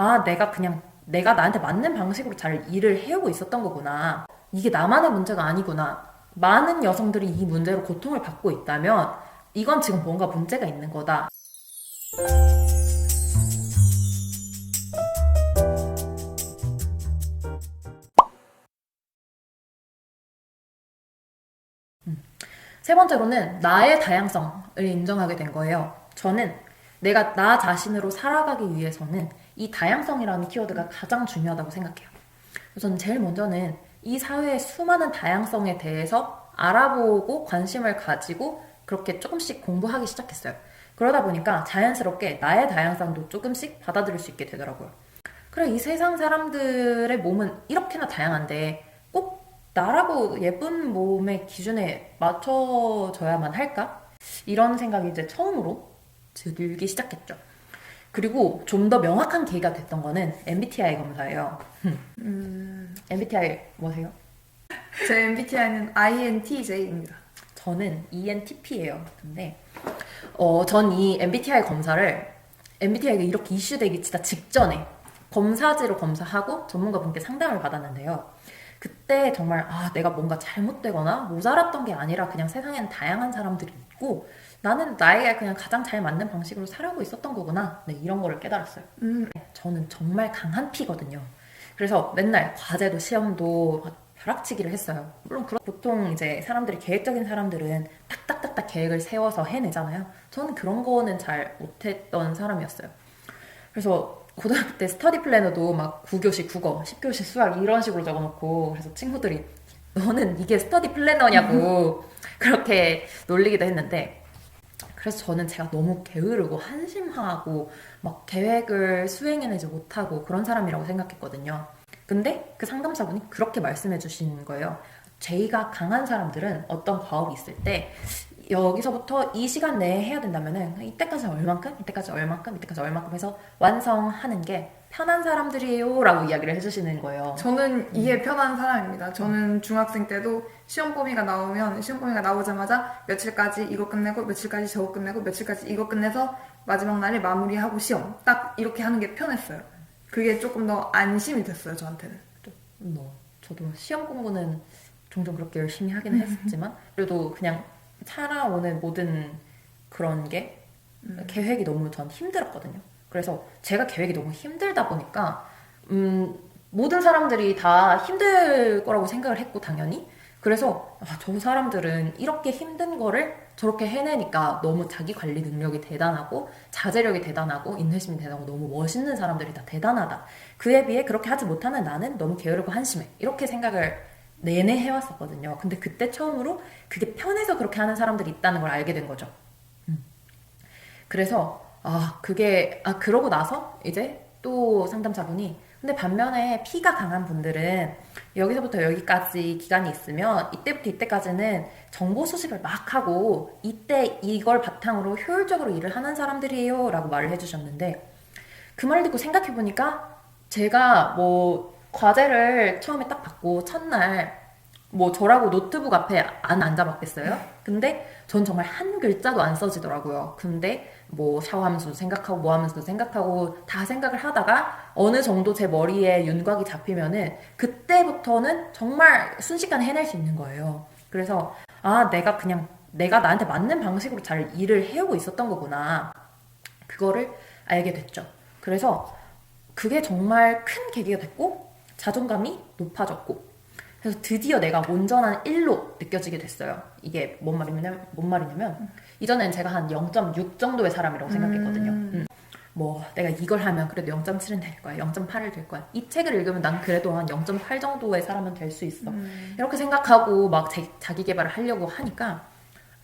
아, 내가 나한테 맞는 방식으로 잘 일을 해오고 있었던 거구나. 이게 나만의 문제가 아니구나. 많은 여성들이 이 문제로 고통을 받고 있다면 이건 지금 뭔가 문제가 있는 거다. 세 번째로는 나의 다양성을 인정하게 된 거예요. 저는 내가 나 자신으로 살아가기 위해서는 이 다양성이라는 키워드가 가장 중요하다고 생각해요. 그래서 저는 제일 먼저는 이 사회의 수많은 다양성에 대해서 알아보고 관심을 가지고 그렇게 조금씩 공부하기 시작했어요. 그러다 보니까 자연스럽게 나의 다양성도 조금씩 받아들일 수 있게 되더라고요. 그래, 이 세상 사람들의 몸은 이렇게나 다양한데 꼭 나라고 예쁜 몸의 기준에 맞춰져야만 할까? 이런 생각이 이제 처음으로 들기 시작했죠. 그리고 좀 더 명확한 계기가 됐던 거는 MBTI 검사예요. MBTI 뭐세요? 제 MBTI는 INTJ입니다. 저는 ENTP예요. 근데 전 이 MBTI 검사를 MBTI가 이렇게 이슈되기 진짜 직전에 검사지로 검사하고 전문가분께 상담을 받았는데요. 그때 정말 내가 뭔가 잘못되거나 모자랐던 게 아니라 그냥 세상에는 다양한 사람들이 있고 나는 나에게 그냥 가장 잘 맞는 방식으로 살아오고 있었던 거구나. 네, 이런 거를 깨달았어요. 저는 정말 강한 피거든요. 그래서 맨날 과제도 시험도 벼락치기를 했어요. 물론 보통 이제 사람들이 계획적인 사람들은 딱딱딱딱 계획을 세워서 해내잖아요. 저는 그런 거는 잘 못했던 사람이었어요. 그래서 고등학교 때 스터디 플래너도 막 9교시 국어, 10교시 수학 이런 식으로 적어놓고 그래서 친구들이 너는 이게 스터디 플래너냐고 그렇게 놀리기도 했는데 그래서 저는 제가 너무 게으르고 한심하고 막 계획을 수행해내지 못하고 그런 사람이라고 생각했거든요. 근데 그 상담사분이 그렇게 말씀해 주신 거예요. 제의가 강한 사람들은 어떤 과업이 있을 때 여기서부터 이 시간 내에 해야 된다면은 이때까지 얼만큼, 이때까지 얼만큼, 이때까지 얼만큼 해서 완성하는 게 편한 사람들이에요 라고 이야기를 해주시는 거예요. 저는 이게 편한 사람입니다. 저는 중학생 때도 시험 범위가 나오면 시험 범위가 나오자마자 며칠까지 이거 끝내고 며칠까지 저거 끝내고 며칠까지 이거 끝내서 마지막 날에 마무리하고 시험 딱 이렇게 하는 게 편했어요. 그게 조금 더 안심이 됐어요, 저한테는. 저도 시험 공부는 종종 그렇게 열심히 하긴 했었지만 그래도 그냥 살아오는 모든 그런 게 계획이 너무 전 힘들었거든요. 그래서 제가 계획이 너무 힘들다 보니까 모든 사람들이 다 힘들 거라고 생각을 했고 당연히 그래서 저 사람들은 이렇게 힘든 거를 저렇게 해내니까 너무 자기 관리 능력이 대단하고 자제력이 대단하고 인내심이 대단하고 너무 멋있는 사람들이 다 대단하다. 그에 비해 그렇게 하지 못하는 나는 너무 게으르고 한심해. 이렇게 생각을 내내 해왔었거든요. 근데 그때 처음으로 그게 편해서 그렇게 하는 사람들이 있다는 걸 알게 된 거죠. 그래서 그러고 나서 이제 또 상담사분이 근데 반면에 피가 강한 분들은 여기서부터 여기까지 기간이 있으면 이때부터 이때까지는 정보 수집을 막 하고 이때 이걸 바탕으로 효율적으로 일을 하는 사람들이에요 라고 말을 해주셨는데 그 말을 듣고 생각해보니까 제가 뭐 과제를 처음에 딱 받고 첫날 뭐 저라고 노트북 앞에 안 앉아봤겠어요? 근데 전 정말 한 글자도 안 써지더라고요. 근데 뭐 샤워하면서도 생각하고 뭐 하면서도 생각하고 다 생각을 하다가 어느 정도 제 머리에 윤곽이 잡히면은 그때부터는 정말 순식간에 해낼 수 있는 거예요. 그래서 내가 나한테 맞는 방식으로 잘 일을 해오고 있었던 거구나. 그거를 알게 됐죠. 그래서 그게 정말 큰 계기가 됐고 자존감이 높아졌고 그래서 드디어 내가 온전한 1로 느껴지게 됐어요. 이게 뭔 말이냐면 이전엔 제가 한 0.6 정도의 사람이라고 생각했거든요. 뭐 내가 이걸 하면 그래도 0.7은 될 거야. 0.8을 될 거야. 이 책을 읽으면 난 그래도 한 0.8 정도의 사람은 될 수 있어. 이렇게 생각하고 막 자기 개발을 하려고 하니까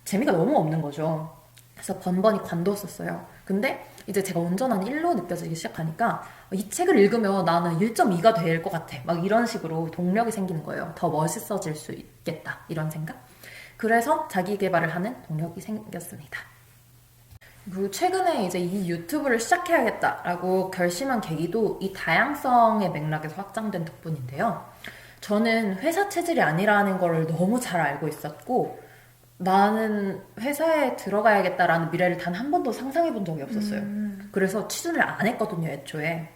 재미가 너무 없는 거죠. 그래서 번번이 관뒀었어요. 근데 이제 제가 온전한 1로 느껴지기 시작하니까 이 책을 읽으면 나는 1.2가 될 것 같아. 막 이런 식으로 동력이 생기는 거예요. 더 멋있어질 수 있겠다. 이런 생각. 그래서 자기 개발을 하는 동력이 생겼습니다. 그리고 최근에 이제 이 유튜브를 시작해야겠다라고 결심한 계기도 이 다양성의 맥락에서 확장된 덕분인데요. 저는 회사 체질이 아니라는 걸 너무 잘 알고 있었고 나는 회사에 들어가야겠다라는 미래를 단 한 번도 상상해 본 적이 없었어요. 그래서 취준을 안 했거든요, 애초에.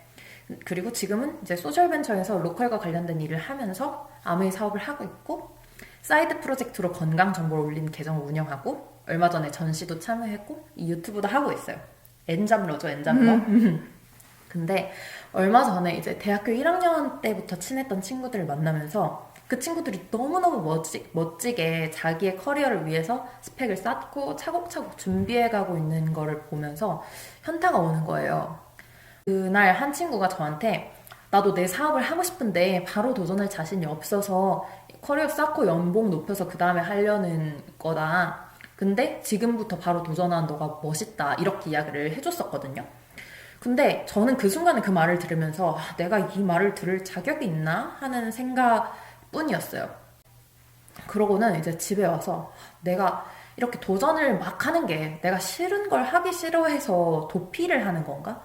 그리고 지금은 이제 소셜벤처에서 로컬과 관련된 일을 하면서 아메이 사업을 하고 있고, 사이드 프로젝트로 건강 정보를 올리는 계정을 운영하고, 얼마 전에 전시도 참여했고, 이 유튜브도 하고 있어요. 엔잡러죠, 엔잡러. 근데 얼마 전에 이제 대학교 1학년 때부터 친했던 친구들을 만나면서 그 친구들이 너무너무 멋지게 자기의 커리어를 위해서 스펙을 쌓고 차곡차곡 준비해가고 있는 거를 보면서 현타가 오는 거예요. 그날 한 친구가 저한테 나도 내 사업을 하고 싶은데 바로 도전할 자신이 없어서 커리어 쌓고 연봉 높여서 그 다음에 하려는 거다. 근데 지금부터 바로 도전하는 너가 멋있다. 이렇게 이야기를 해줬었거든요. 근데 저는 그 순간에 그 말을 들으면서 내가 이 말을 들을 자격이 있나 하는 생각뿐이었어요. 그러고는 이제 집에 와서 내가 이렇게 도전을 막 하는 게 내가 싫은 걸 하기 싫어해서 도피를 하는 건가?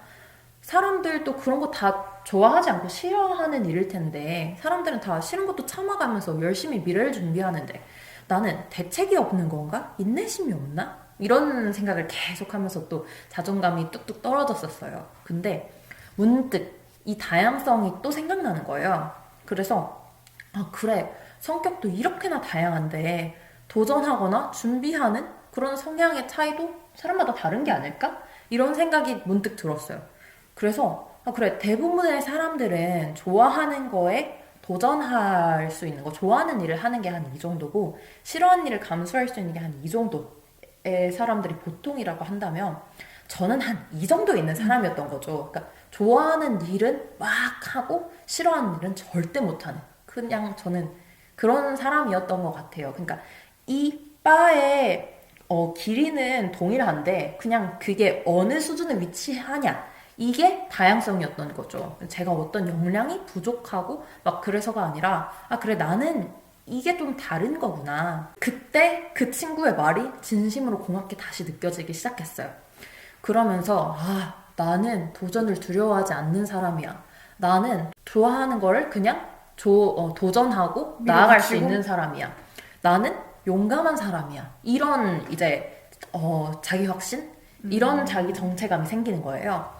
사람들도 그런 거 다 좋아하지 않고 싫어하는 일일 텐데 사람들은 다 싫은 것도 참아가면서 열심히 미래를 준비하는데 나는 대책이 없는 건가? 인내심이 없나? 이런 생각을 계속하면서 또 자존감이 뚝뚝 떨어졌었어요. 근데 문득 이 다양성이 또 생각나는 거예요. 그래서 아 그래 성격도 이렇게나 다양한데 도전하거나 준비하는 그런 성향의 차이도 사람마다 다른 게 아닐까? 이런 생각이 문득 들었어요. 그래서 아 그래 대부분의 사람들은 좋아하는 거에 도전할 수 있는 거 좋아하는 일을 하는 게 한 이 정도고 싫어하는 일을 감수할 수 있는 게 한 이 정도의 사람들이 보통이라고 한다면 저는 한 이 정도에 있는 사람이었던 거죠. 그러니까 좋아하는 일은 막 하고 싫어하는 일은 절대 못하는 그냥 저는 그런 사람이었던 것 같아요. 그러니까 이 바의 길이는 동일한데 그냥 그게 어느 수준에 위치하냐 이게 다양성이었던 거죠. 제가 어떤 역량이 부족하고 막 그래서가 아니라 아 그래 나는 이게 좀 다른 거구나. 그때 그 친구의 말이 진심으로 고맙게 다시 느껴지기 시작했어요. 그러면서 아 나는 도전을 두려워하지 않는 사람이야. 나는 좋아하는 거를 그냥 도전하고 나아갈 수 있는 사람이야. 나는 용감한 사람이야. 이런 이제 자기 확신? 이런 자기 정체감이 생기는 거예요.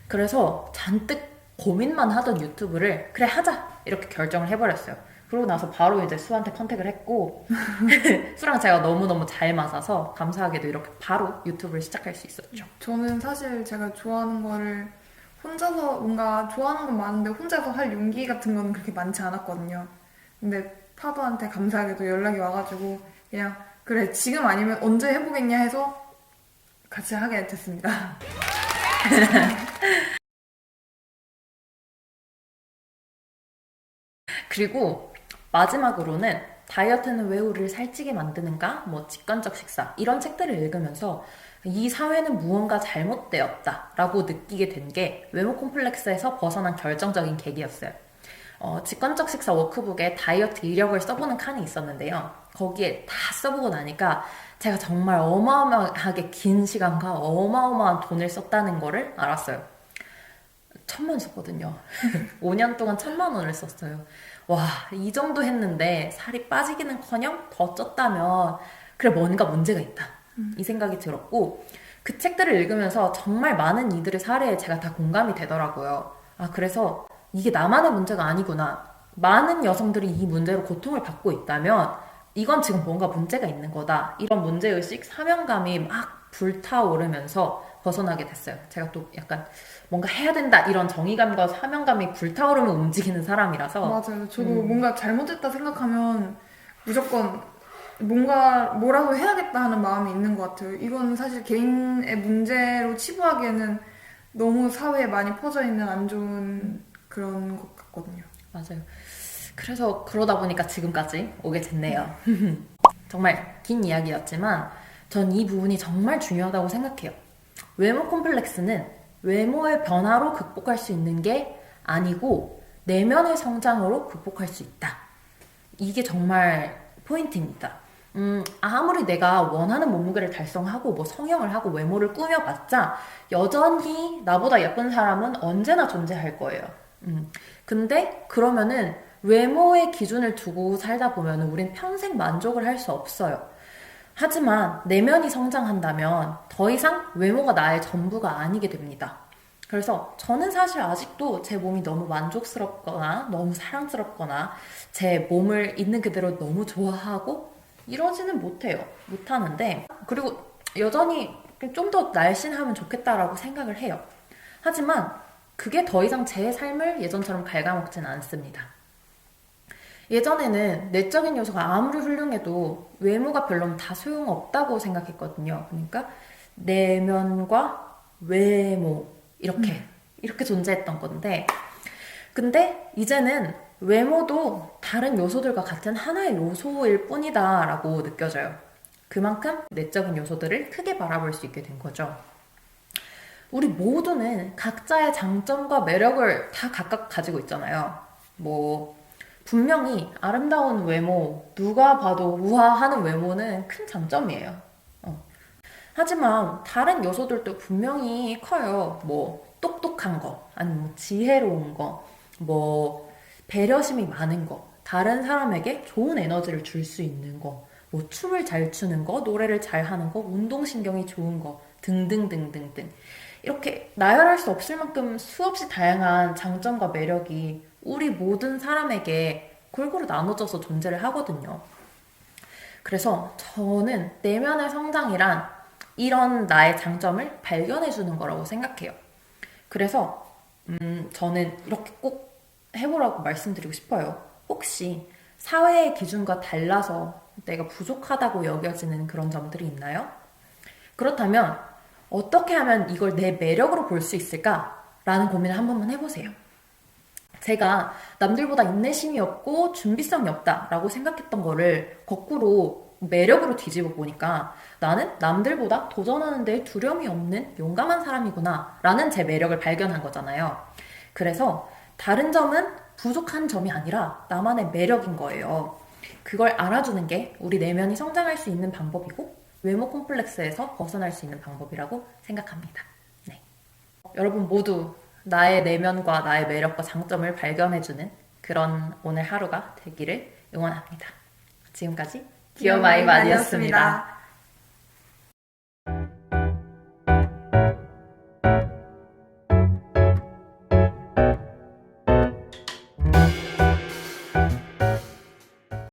그래서 잔뜩 고민만 하던 유튜브를 그래 하자 이렇게 결정을 해버렸어요. 그러고 나서 바로 이제 수한테 컨택을 했고 수랑 제가 너무너무 잘 맞아서 감사하게도 이렇게 바로 유튜브를 시작할 수 있었죠. 저는 사실 제가 좋아하는 거를 혼자서 뭔가 좋아하는 건 많은데 혼자서 할 용기 같은 건 그렇게 많지 않았거든요. 근데 파도한테 감사하게도 연락이 와가지고 그냥 그래 지금 아니면 언제 해보겠냐 해서 같이 하게 됐습니다. 그리고 마지막으로는 다이어트는 왜 우리를 살찌게 만드는가? 뭐 직관적 식사 이런 책들을 읽으면서 이 사회는 무언가 잘못되었다 라고 느끼게 된 게 외모 콤플렉스에서 벗어난 결정적인 계기였어요. 직관적 식사 워크북에 다이어트 이력을 써보는 칸이 있었는데요. 거기에 다 써보고 나니까 제가 정말 어마어마하게 긴 시간과 어마어마한 돈을 썼다는 거를 알았어요. 1,000만 썼거든요. 5년 동안 1,000만 원을 썼어요. 와, 이 정도 했는데 살이 빠지기는커녕 더 쪘다면 그래 뭔가 문제가 있다. 이 생각이 들었고 그 책들을 읽으면서 정말 많은 이들의 사례에 제가 다 공감이 되더라고요. 아, 그래서 이게 나만의 문제가 아니구나. 많은 여성들이 이 문제로 고통을 받고 있다면 이건 지금 뭔가 문제가 있는 거다. 이런 문제의식, 사명감이 막 불타오르면서 벗어나게 됐어요. 제가 또 약간 뭔가 해야 된다 이런 정의감과 사명감이 불타오르면 움직이는 사람이라서 맞아요. 저도 뭔가 잘못했다 생각하면 무조건 뭐라도 해야겠다 하는 마음이 있는 것 같아요. 이건 사실 개인의 문제로 치부하기에는 너무 사회에 많이 퍼져 있는 안 좋은 그런 것 같거든요. 맞아요. 그래서 그러다 보니까 지금까지 오게 됐네요. 정말 긴 이야기였지만 전 이 부분이 정말 중요하다고 생각해요. 외모 콤플렉스는 외모의 변화로 극복할 수 있는 게 아니고 내면의 성장으로 극복할 수 있다. 이게 정말 포인트입니다. 아무리 내가 원하는 몸무게를 달성하고 뭐 성형을 하고 외모를 꾸며봤자 여전히 나보다 예쁜 사람은 언제나 존재할 거예요. 근데 그러면은 외모의 기준을 두고 살다 보면 우린 평생 만족을 할 수 없어요. 하지만 내면이 성장한다면 더 이상 외모가 나의 전부가 아니게 됩니다. 그래서 저는 사실 아직도 제 몸이 너무 만족스럽거나 너무 사랑스럽거나 제 몸을 있는 그대로 너무 좋아하고 이러지는 못해요. 못하는데, 그리고 여전히 좀 더 날씬하면 좋겠다라고 생각을 해요. 하지만 그게 더 이상 제 삶을 예전처럼 갉아먹진 않습니다. 예전에는 내적인 요소가 아무리 훌륭해도 외모가 별로면 다 소용없다고 생각했거든요. 그러니까 내면과 외모 이렇게 존재했던 건데, 근데 이제는 외모도 다른 요소들과 같은 하나의 요소일 뿐이다라고 느껴져요. 그만큼 내적인 요소들을 크게 바라볼 수 있게 된 거죠. 우리 모두는 각자의 장점과 매력을 다 각각 가지고 있잖아요. 뭐 분명히 아름다운 외모, 누가 봐도 우아하는 외모는 큰 장점이에요. 하지만 다른 요소들도 분명히 커요. 뭐 똑똑한 거, 아니면 뭐 지혜로운 거, 뭐 배려심이 많은 거, 다른 사람에게 좋은 에너지를 줄 수 있는 거, 뭐 춤을 잘 추는 거, 노래를 잘 하는 거, 운동신경이 좋은 거 등등등등등. 이렇게 나열할 수 없을 만큼 수없이 다양한 장점과 매력이 우리 모든 사람에게 골고루 나눠져서 존재를 하거든요. 그래서 저는 내면의 성장이란 이런 나의 장점을 발견해주는 거라고 생각해요. 그래서 저는 이렇게 꼭 해보라고 말씀드리고 싶어요. 혹시 사회의 기준과 달라서 내가 부족하다고 여겨지는 그런 점들이 있나요? 그렇다면 어떻게 하면 이걸 내 매력으로 볼 수 있을까라는 고민을 한 번만 해보세요. 제가 남들보다 인내심이 없고 준비성이 없다라고 생각했던 거를 거꾸로 매력으로 뒤집어 보니까 나는 남들보다 도전하는 데 두려움이 없는 용감한 사람이구나 라는 제 매력을 발견한 거잖아요. 그래서 다른 점은 부족한 점이 아니라 나만의 매력인 거예요. 그걸 알아주는 게 우리 내면이 성장할 수 있는 방법이고 외모 콤플렉스에서 벗어날 수 있는 방법이라고 생각합니다. 네. 여러분 모두 나의 내면과 나의 매력과 장점을 발견해주는 그런 오늘 하루가 되기를 응원합니다. 지금까지 디어마이만이었습니다.